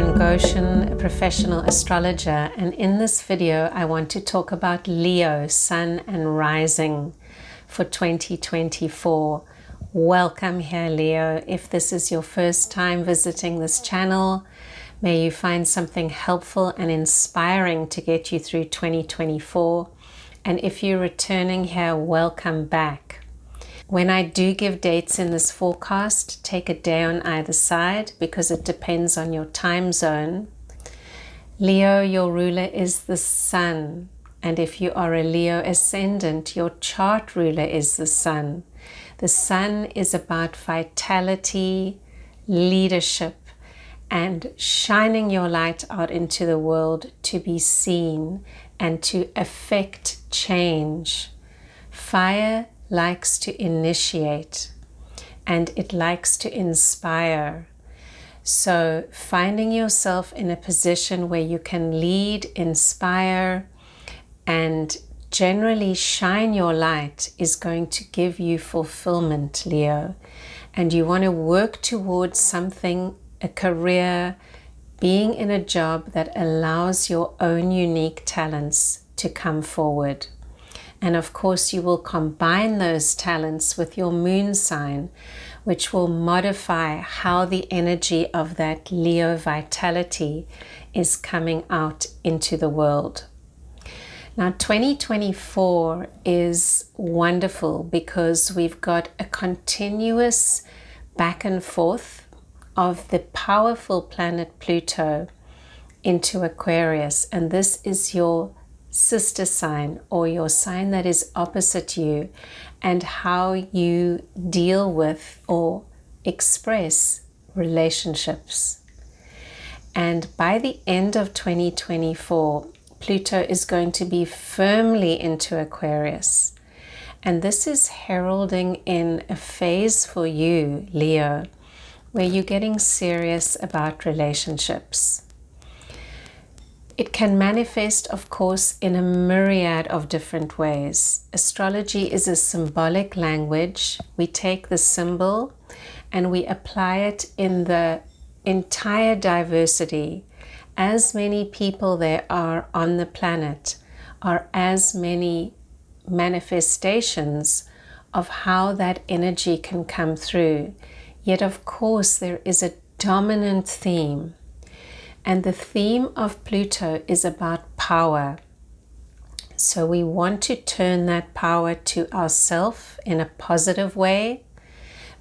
friend Goshen, a professional astrologer, and in this video I want to talk about Leo, Sun and Rising for 2024. Welcome here, Leo. If this is your first time visiting this channel, may you find something helpful and inspiring to get you through 2024. And if you're returning here, welcome back. When I do give dates in this forecast, take a day on either side because it depends on your time zone. Leo, your ruler is the Sun. And if you are a Leo Ascendant, your chart ruler is the Sun. The Sun is about vitality, leadership, and shining your light out into the world to be seen and to affect change. Fire likes to initiate and it likes to inspire. So finding yourself in a position where you can lead, inspire, and generally shine your light is going to give you fulfillment, Leo. And you want to work towards something, a career, being in a job that allows your own unique talents to come forward. And of course, you will combine those talents with your moon sign, which will modify how the energy of that Leo vitality is coming out into the world. Now, 2024 is wonderful because we've got a continuous back and forth of the powerful planet Pluto into Aquarius. And this is your sister sign, or your sign that is opposite you, and how you deal with or express relationships. And by the end of 2024, Pluto is going to be firmly into Aquarius. And this is heralding in a phase for you, Leo, where you're getting serious about relationships. It can manifest, of course, in a myriad of different ways. Astrology is a symbolic language. We take the symbol and we apply it in the entire diversity. As many people there are on the planet are as many manifestations of how that energy can come through. Yet, of course, there is a dominant theme. And the theme of Pluto is about power. So we want to turn that power to ourselves in a positive way,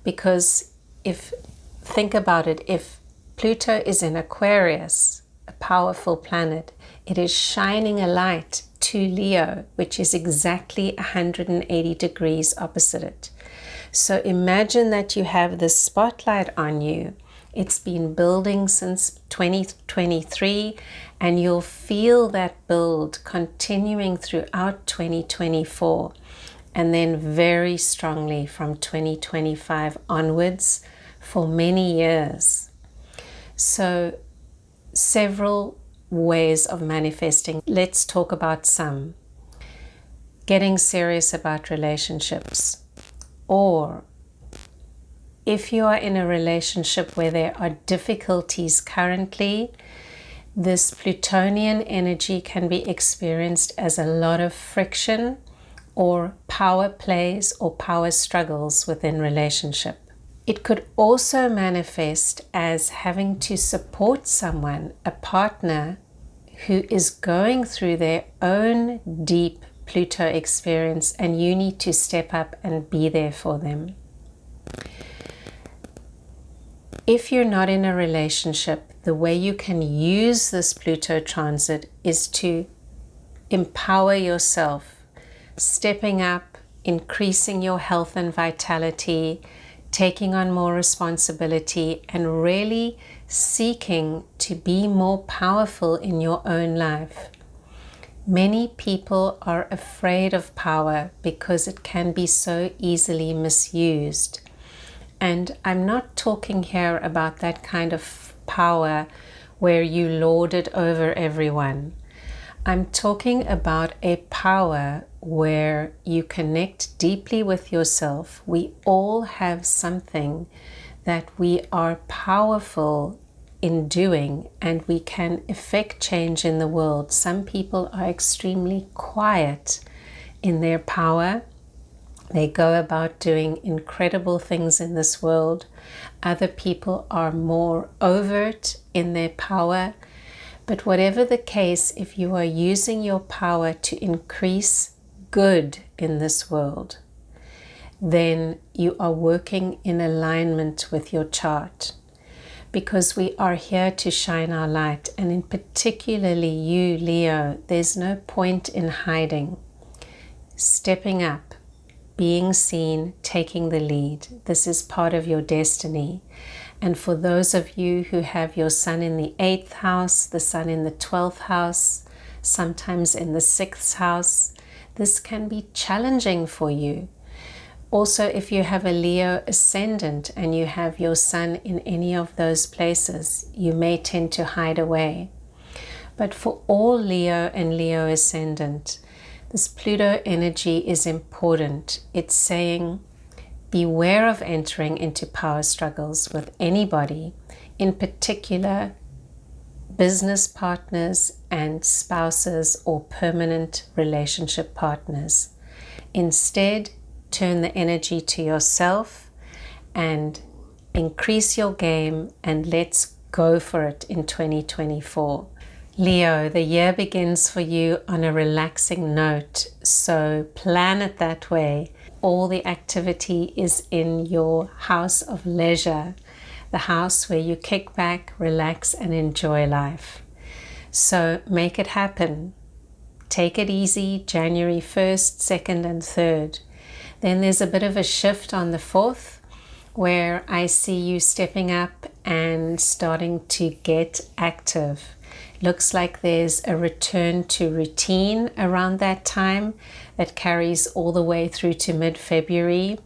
because think about it, if Pluto is in Aquarius, a powerful planet, it is shining a light to Leo, which is exactly 180 degrees opposite it. So imagine that you have this spotlight on you. It's been building since 2023, and you'll feel that build continuing throughout 2024, and then very strongly from 2025 onwards for many years. So several ways of manifesting. Let's talk about some. Getting serious about relationships, or if you are in a relationship where there are difficulties currently, this Plutonian energy can be experienced as a lot of friction or power plays or power struggles within relationship. It could also manifest as having to support someone, a partner, who is going through their own deep Pluto experience, and you need to step up and be there for them. If you're not in a relationship, the way you can use this Pluto transit is to empower yourself, stepping up, increasing your health and vitality, taking on more responsibility, and really seeking to be more powerful in your own life. Many people are afraid of power because it can be so easily misused. And I'm not talking here about that kind of power where you lord it over everyone. I'm talking about a power where you connect deeply with yourself. We all have something that we are powerful in doing, and we can effect change in the world. Some people are extremely quiet in their power. They go about doing incredible things in this world. Other people are more overt in their power. But whatever the case, if you are using your power to increase good in this world, then you are working in alignment with your chart. Because we are here to shine our light, and in particularly you, Leo, there's no point in hiding. Stepping up, being seen, taking the lead. This is part of your destiny. And for those of you who have your sun in the 8th house, the sun in the 12th house, sometimes in the 6th house, this can be challenging for you. Also, if you have a Leo ascendant and you have your sun in any of those places, you may tend to hide away. But for all Leo and Leo ascendant, this Pluto energy is important. It's saying, beware of entering into power struggles with anybody, in particular business partners and spouses or permanent relationship partners. Instead, turn the energy to yourself and increase your game, and let's go for it in 2024. Leo, the year begins for you on a relaxing note, so plan it that way. All the activity is in your house of leisure, the house where you kick back, relax, and enjoy life. So make it happen. Take it easy January 1st, 2nd, and 3rd. Then there's a bit of a shift on the 4th where I see you stepping up and starting to get active. Looks like there's a return to routine around that time that carries all the way through to mid-February.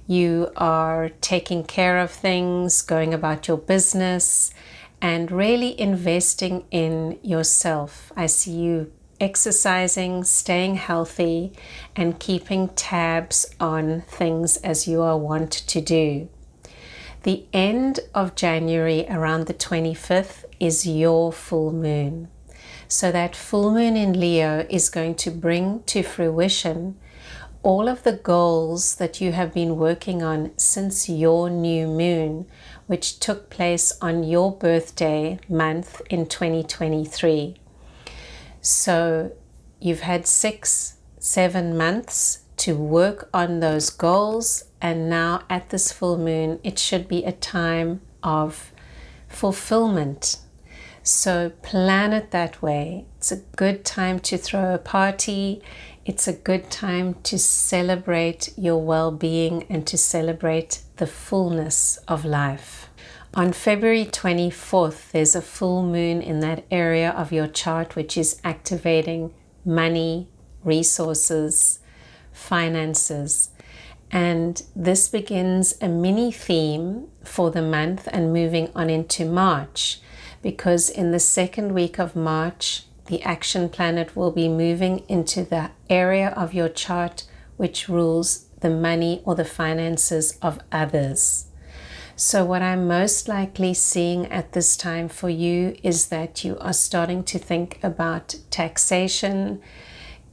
You are taking care of things, going about your business, and really investing in yourself. I see you exercising, staying healthy, and keeping tabs on things as you are wont to do. The end of January, around the 25th, is your full moon. So that full moon in Leo is going to bring to fruition all of the goals that you have been working on since your new moon, which took place on your birthday month in 2023. So you've had 6-7 months to work on those goals, and now at this full moon it should be a time of fulfillment. So plan it that way. It's a good time to throw a party. It's a good time to celebrate your well-being and to celebrate the fullness of life. On February 24th, there's a full moon in that area of your chart, which is activating money, resources, finances. And this begins a mini theme for the month and moving on into March, because in the second week of March, the action planet will be moving into the area of your chart which rules the money or the finances of others. So what I'm most likely seeing at this time for you is that you are starting to think about taxation,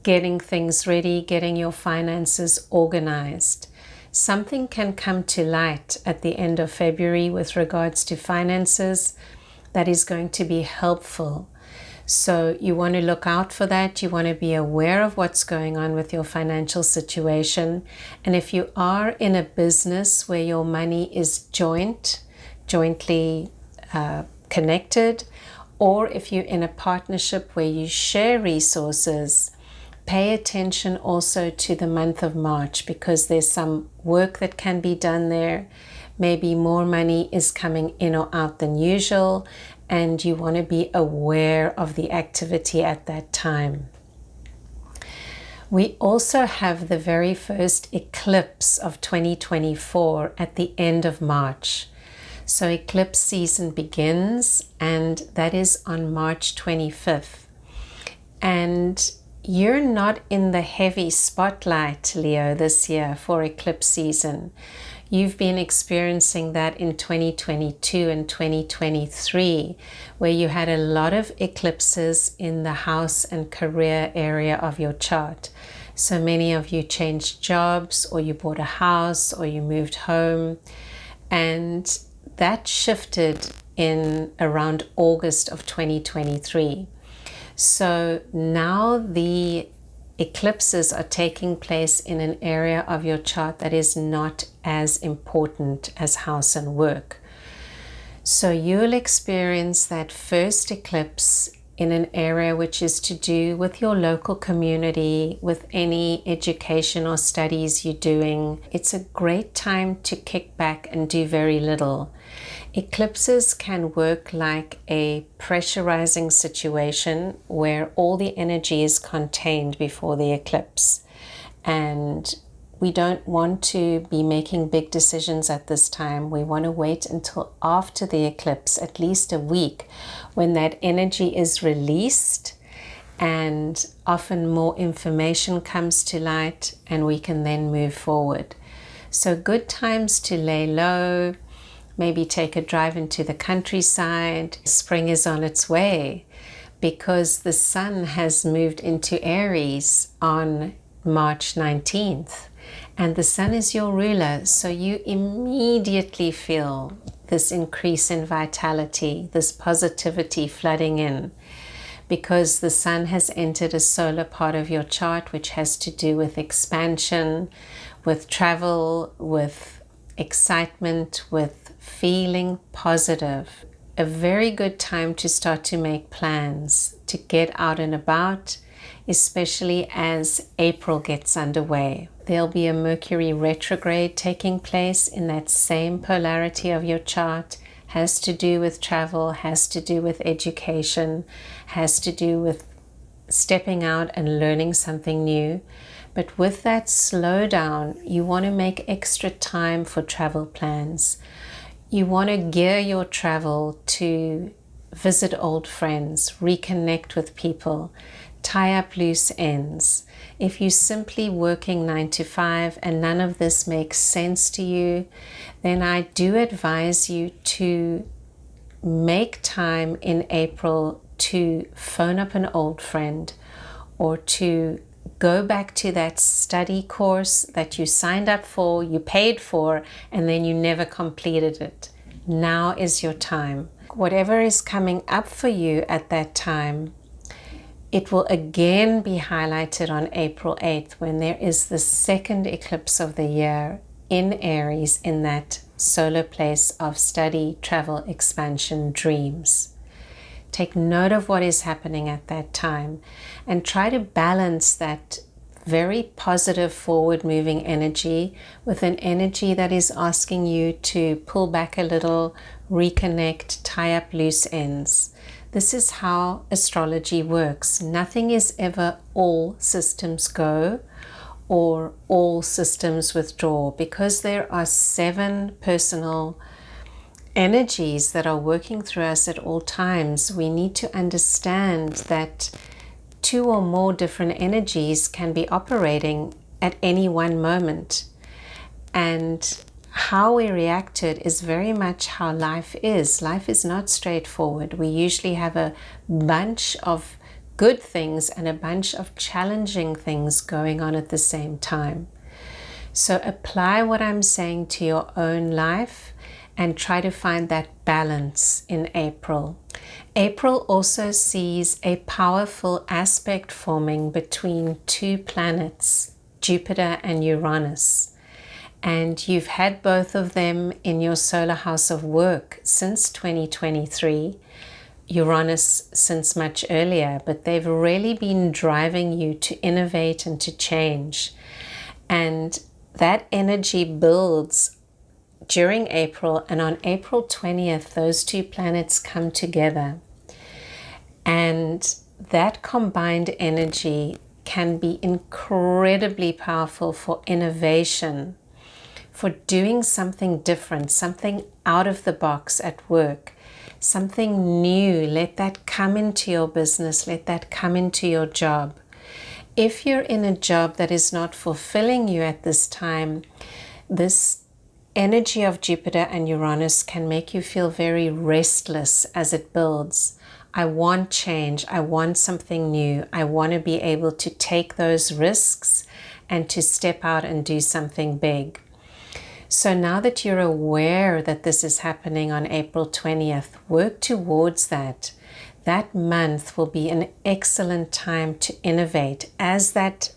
getting things ready, getting your finances organized. Something can come to light at the end of February with regards to finances that is going to be helpful. So you want to look out for that. You want to be aware of what's going on with your financial situation. And if you are in a business where your money is jointly connected, or if you're in a partnership where you share resources, pay attention also to the month of March, because there's some work that can be done there. Maybe more money is coming in or out than usual, and you want to be aware of the activity at that time. We also have the very first eclipse of 2024 at the end of March. So eclipse season begins, and that is on March 25th. And you're not in the heavy spotlight, Leo, this year for eclipse season. You've been experiencing that in 2022 and 2023, where you had a lot of eclipses in the house and career area of your chart. So many of you changed jobs, or you bought a house, or you moved home, and that shifted in around August of 2023. So now the eclipses are taking place in an area of your chart that is not as important as house and work. So you'll experience that first eclipse in an area which is to do with your local community, with any education or studies you're doing. It's a great time to kick back and do very little. Eclipses can work like a pressurizing situation where all the energy is contained before the eclipse. And we don't want to be making big decisions at this time. We want to wait until after the eclipse, at least a week, when that energy is released and often more information comes to light, and we can then move forward. So good times to lay low, maybe take a drive into the countryside. Spring is on its way because the sun has moved into Aries on March 19th. And the sun is your ruler, so you immediately feel this increase in vitality, this positivity flooding in, because the sun has entered a solar part of your chart, which has to do with expansion, with travel, with excitement, with feeling positive. A very good time to start to make plans, to get out and about, especially as April gets underway. There'll be a Mercury retrograde taking place in that same polarity of your chart. Has to do with travel, has to do with education, has to do with stepping out and learning something new. But with that slowdown, you want to make extra time for travel plans. You want to gear your travel to visit old friends, reconnect with people, tie up loose ends. If you're simply working 9 to 5 and none of this makes sense to you, then I do advise you to make time in April to phone up an old friend, or to go back to that study course that you signed up for, you paid for, and then you never completed it. Now is your time. Whatever is coming up for you at that time, it will again be highlighted on April 8th when there is the second eclipse of the year in Aries, in that solar place of study, travel, expansion, dreams. Take note of what is happening at that time and try to balance that very positive forward-moving energy with an energy that is asking you to pull back a little, reconnect, tie up loose ends. This is how astrology works. Nothing is ever all systems go or all systems withdraw, because there are 7 personal energies that are working through us at all times. We need to understand that 2 or more different energies can be operating at any one moment. And how we react to it is very much how life is. Life is not straightforward. We usually have a bunch of good things and a bunch of challenging things going on at the same time. So apply what I'm saying to your own life and try to find that balance in April. April also sees a powerful aspect forming between 2 planets, Jupiter and Uranus. And you've had both of them in your solar house of work since 2023, Uranus since much earlier, but they've really been driving you to innovate and to change. And that energy builds during April, and on April 20th, those 2 planets come together. And that combined energy can be incredibly powerful for innovation, for doing something different, something out of the box at work, something new. Let that come into your business, let that come into your job. If you're in a job that is not fulfilling you at this time, this energy of Jupiter and Uranus can make you feel very restless as it builds. I want change. I want something new. I want to be able to take those risks and to step out and do something big. So now that you're aware that this is happening on April 20th, work towards that. That month will be an excellent time to innovate as that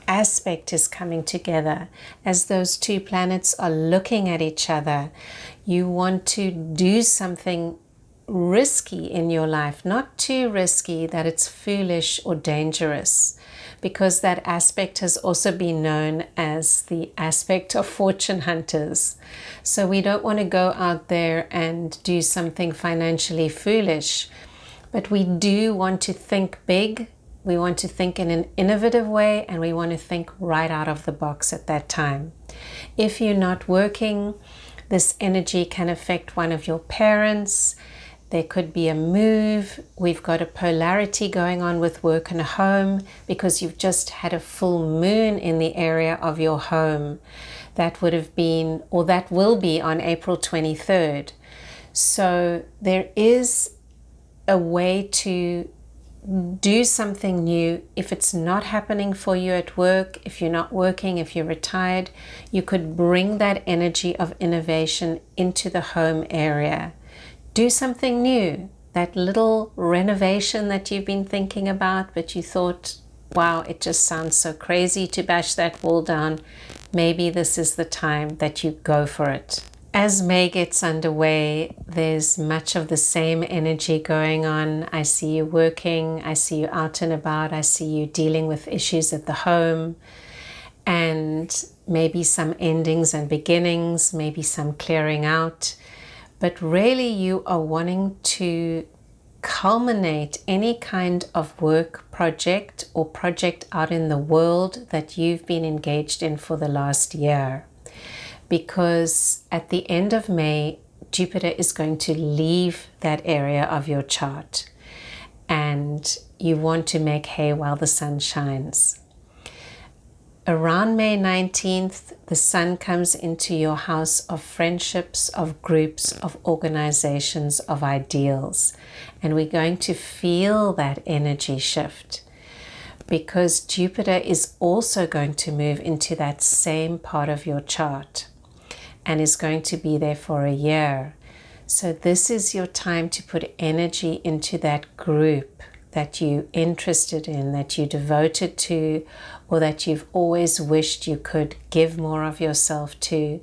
aspect is coming together, as those two planets are looking at each other. You want to do something risky in your life, not too risky that it's foolish or dangerous, because that aspect has also been known as the aspect of fortune hunters. So we don't want to go out there and do something financially foolish, but we do want to think big. We want to think in an innovative way, and we want to think right out of the box at that time. If you're not working, this energy can affect one of your parents. There could be a move. We've got a polarity going on with work and home because you've just had a full moon in the area of your home. That would have been, or that will be, on April 23rd. So there is a way to do something new. If it's not happening for you at work, if you're not working, if you're retired, you could bring that energy of innovation into the home area. Do something new. That little renovation that you've been thinking about, but you thought, wow, it just sounds so crazy to bash that wall down. Maybe this is the time that you go for it. As May gets underway, there's much of the same energy going on. I see you working, I see you out and about, I see you dealing with issues at the home, and maybe some endings and beginnings, maybe some clearing out. But really you are wanting to culminate any kind of work project or project out in the world that you've been engaged in for the last year. Because at the end of May, Jupiter is going to leave that area of your chart, and you want to make hay while the sun shines. Around May 19th, the sun comes into your house of friendships, of groups, of organizations, of ideals, and we're going to feel that energy shift, because Jupiter is also going to move into that same part of your chart and is going to be there for a year. So this is your time to put energy into that group that you're interested in, that you're devoted to, or that you've always wished you could give more of yourself to,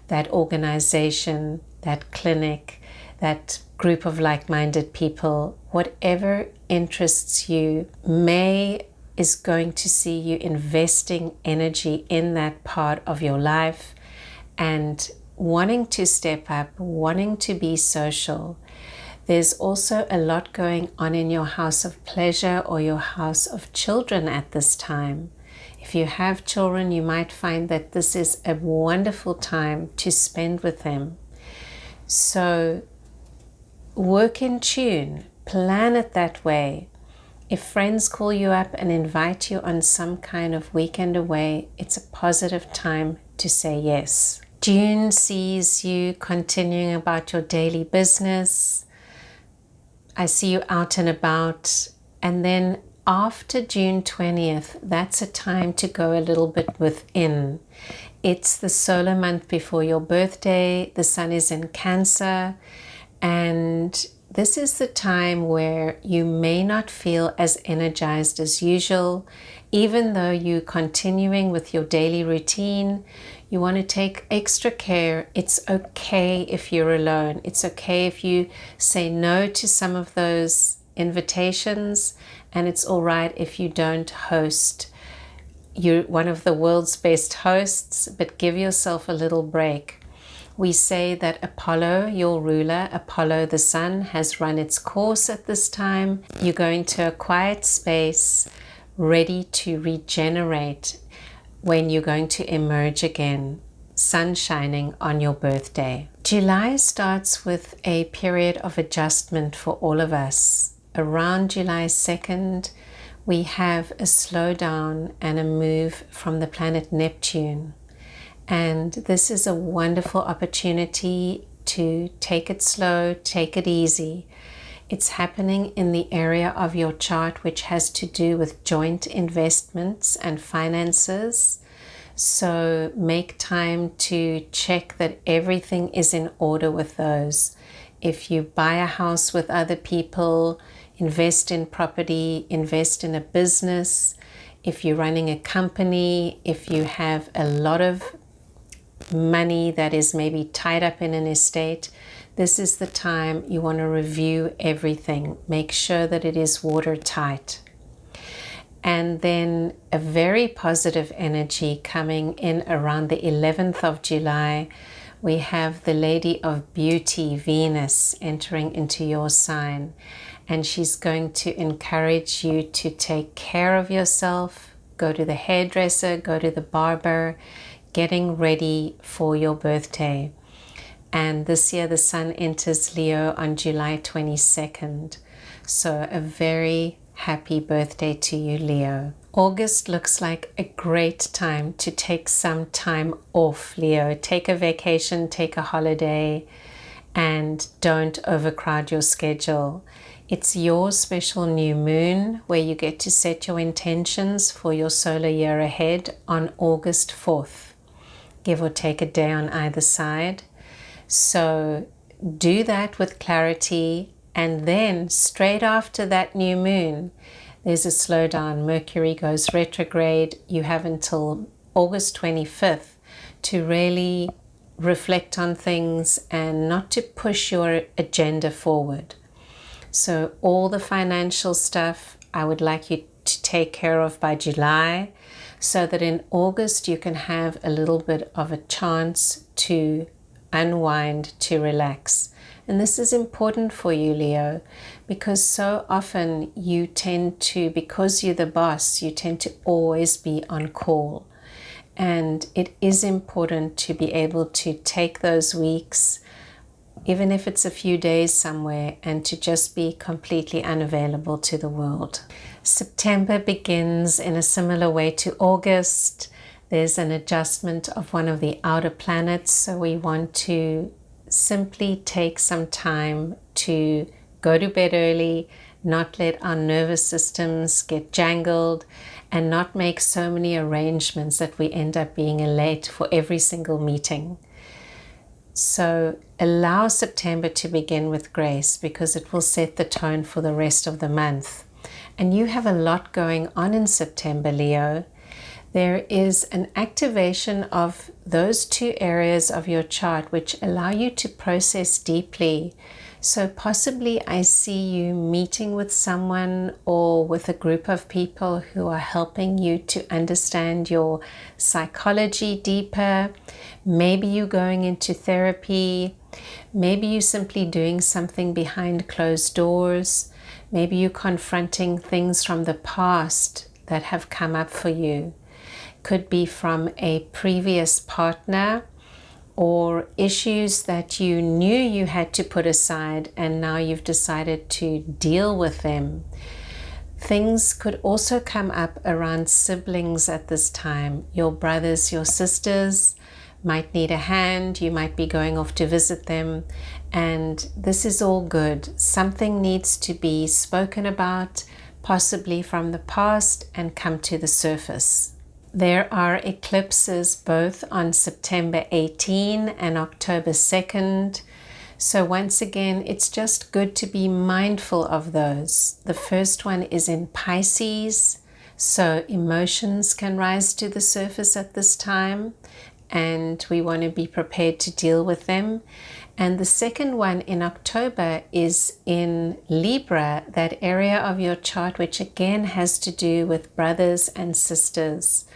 that organization, that clinic, that group of like-minded people, whatever interests you. May is going to see you investing energy in that part of your life and wanting to step up, wanting to be social. There's also a lot going on in your house of pleasure or your house of children at this time. If you have children, you might find that this is a wonderful time to spend with them. So work in tune, plan it that way. If friends call you up and invite you on some kind of weekend away, it's a positive time to say yes. June sees you continuing about your daily business. I see you out and about. And then after June 20th, that's a time to go a little bit within. It's the solar month before your birthday. The sun is in Cancer. And this is the time where you may not feel as energized as usual. Even though you're continuing with your daily routine, you want to take extra care. It's okay if you're alone. It's okay if you say no to some of those invitations, and it's all right if you don't host. You're one of the world's best hosts, but give yourself a little break. We say that Apollo, your ruler, Apollo the sun, has run its course at this time. You go into a quiet space, ready to regenerate when you're going to emerge again, sun shining on your birthday. July starts with a period of adjustment for all of us. Around July 2nd, we have a slowdown and a move from the planet Neptune. And this is a wonderful opportunity to take it slow, take it easy. It's happening in the area of your chart which has to do with joint investments and finances. So make time to check that everything is in order with those. If you buy a house with other people, invest in property, invest in a business. If you're running a company, if you have a lot of money that is maybe tied up in an estate, this is the time you want to review everything. Make sure that it is watertight. And then a very positive energy coming in around the 11th of July. We have the Lady of Beauty, Venus, entering into your sign. And she's going to encourage you to take care of yourself, go to the hairdresser, go to the barber, getting ready for your birthday. And this year the Sun enters Leo on July 22nd. So a very happy birthday to you, Leo. August looks like a great time to take some time off, Leo. Take a vacation, take a holiday, and don't overcrowd your schedule. It's your special new moon where you get to set your intentions for your solar year ahead on August 4th. Give or take a day on either side. So do that with clarity, and then straight after that new moon, there's a slowdown. Mercury goes retrograde. You have until August 25th to really reflect on things and not to push your agenda forward. So all the financial stuff I would like you to take care of by July, so that in August you can have a little bit of a chance to unwind, to relax. And this is important for you, Leo, because so often you tend to, because you're the boss, you tend to always be on call. And it is important to be able to take those weeks, even if it's a few days somewhere, and to just be completely unavailable to the world. September begins in a similar way to August. There's an adjustment of one of the outer planets, so we want to simply take some time to go to bed early, not let our nervous systems get jangled, and not make so many arrangements that we end up being late for every single meeting. So allow September to begin with grace, because it will set the tone for the rest of the month. And you have a lot going on in September, Leo. There is an activation of those two areas of your chart which allow you to process deeply. So possibly I see you meeting with someone or with a group of people who are helping you to understand your psychology deeper. Maybe you're going into therapy. Maybe you're simply doing something behind closed doors. Maybe you're confronting things from the past that have come up for you. Could be from a previous partner, or issues that you knew you had to put aside and now you've decided to deal with them. Things could also come up around siblings at this time. Your brothers, your sisters might need a hand. You might be going off to visit them, and this is all good. Something needs to be spoken about, possibly from the past, and come to the surface. There are eclipses both on September 18 and October 2nd. So once again, it's just good to be mindful of those. The first one is in Pisces, so emotions can rise to the surface at this time, and we want to be prepared to deal with them. And the second one in October is in Libra, that area of your chart which again has to do with brothers and sisters,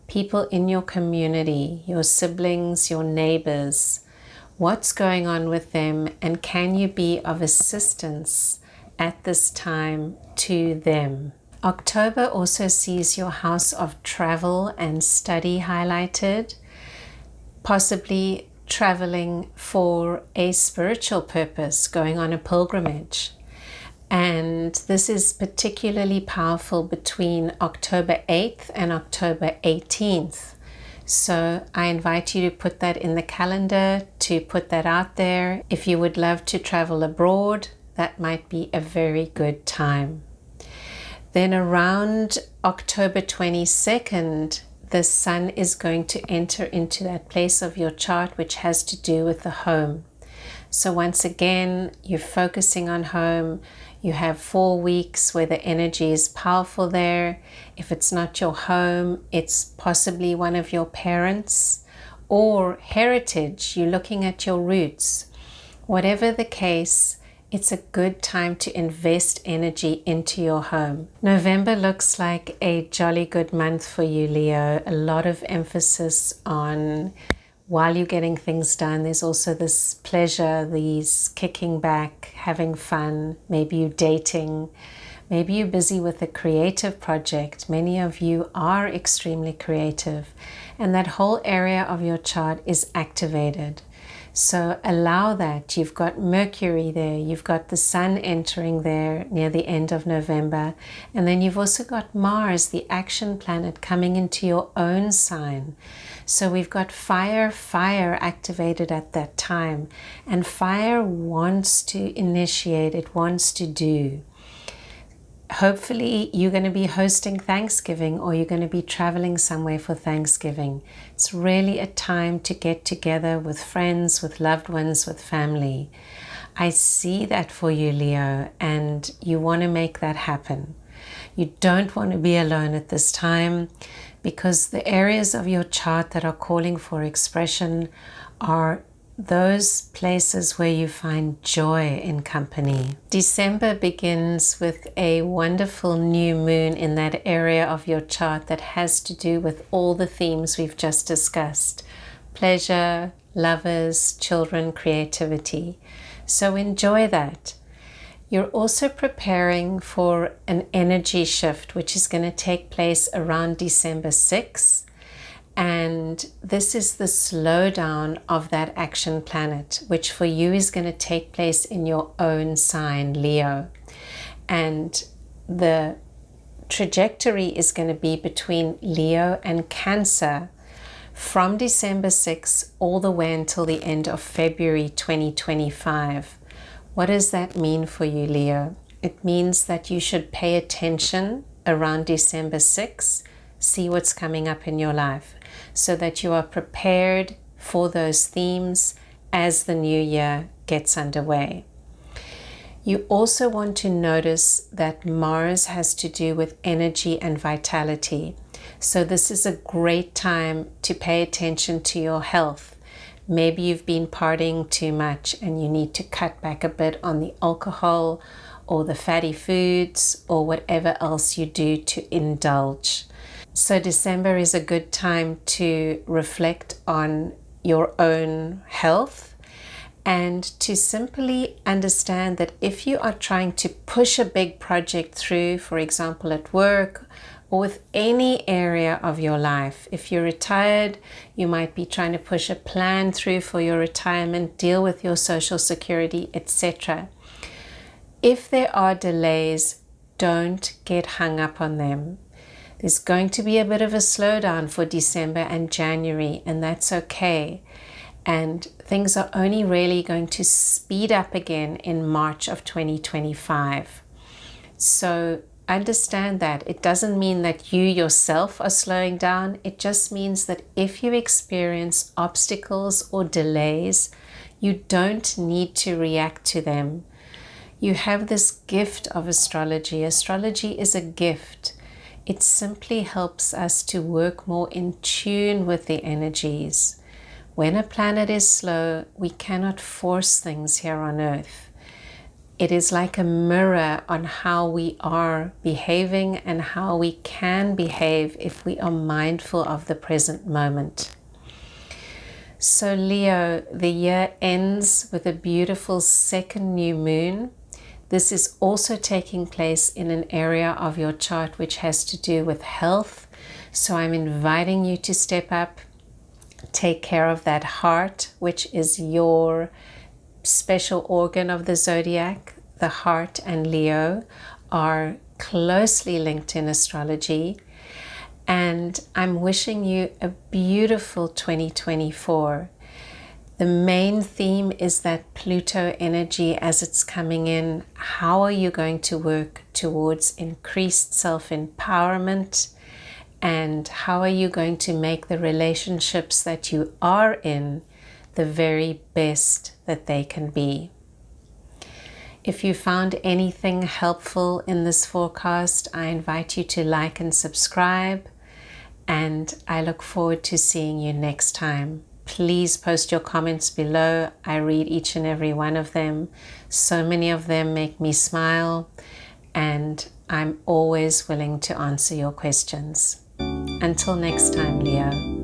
people in your community, your siblings, your neighbors. What's going on with them, and can you be of assistance at this time to them? October also sees your house of travel and study highlighted, possibly traveling for a spiritual purpose, going on a pilgrimage. And this is particularly powerful between October 8th and October 18th. So I invite you to put that in the calendar, to put that out there. If you would love to travel abroad, that might be a very good time. Then around October 22nd, the sun is going to enter into that place of your chart which has to do with the home. So once again, you're focusing on home. You have 4 weeks where the energy is powerful there. If it's not your home, it's possibly one of your parents or heritage. You're looking at your roots. Whatever the case, it's a good time to invest energy into your home. November looks like a jolly good month for you, Leo. A lot of emphasis on, while you're getting things done, there's also this pleasure, these kicking back, having fun. Maybe you're dating. Maybe you're busy with a creative project. Many of you are extremely creative, and that whole area of your chart is activated. So allow that. You've got Mercury there, you've got the sun entering there near the end of November, and then you've also got Mars, the action planet, coming into your own sign. So we've got fire activated at that time, and fire wants to initiate, it wants to do. Hopefully you're going to be hosting Thanksgiving, or you're going to be traveling somewhere for Thanksgiving. It's really a time to get together with friends, with loved ones, with family. I see that for you, Leo, and you want to make that happen. You don't want to be alone at this time, because the areas of your chart that are calling for expression are those places where you find joy in company. December begins with a wonderful new moon in that area of your chart that has to do with all the themes we've just discussed: pleasure, lovers, children, creativity. So enjoy that. You're also preparing for an energy shift which is going to take place around December 6th. And this is the slowdown of that action planet, which for you is going to take place in your own sign, Leo. And the trajectory is going to be between Leo and Cancer from December 6th all the way until the end of February 2025. What does that mean for you, Leo? It means that you should pay attention around December 6th, see what's coming up in your life, so that you are prepared for those themes as the new year gets underway. You also want to notice that Mars has to do with energy and vitality. So this is a great time to pay attention to your health. Maybe you've been partying too much and you need to cut back a bit on the alcohol or the fatty foods or whatever else you do to indulge. So December is a good time to reflect on your own health and to simply understand that if you are trying to push a big project through, for example, at work or with any area of your life, if you're retired, you might be trying to push a plan through for your retirement, deal with your social security, etc. If there are delays, don't get hung up on them. There's going to be a bit of a slowdown for December and January, and that's okay. And things are only really going to speed up again in March of 2025. So understand that. It doesn't mean that you yourself are slowing down. It just means that if you experience obstacles or delays, you don't need to react to them. You have this gift of astrology. Astrology is a gift. It simply helps us to work more in tune with the energies. When a planet is slow, we cannot force things here on Earth. It is like a mirror on how we are behaving and how we can behave if we are mindful of the present moment. So Leo, the year ends with a beautiful second new moon. This is also taking place in an area of your chart which has to do with health. So I'm inviting you to step up, take care of that heart, which is your special organ of the zodiac. the heart and Leo are closely linked in astrology, and I'm wishing you a beautiful 2024. The main theme is that Pluto energy as it's coming in. How are you going to work towards increased self-empowerment? And how are you going to make the relationships that you are in the very best that they can be? If you found anything helpful in this forecast, I invite you to like and subscribe, and I look forward to seeing you next time. Please post your comments below. I read each and every one of them. So many of them make me smile, and I'm always willing to answer your questions. Until next time, Leo.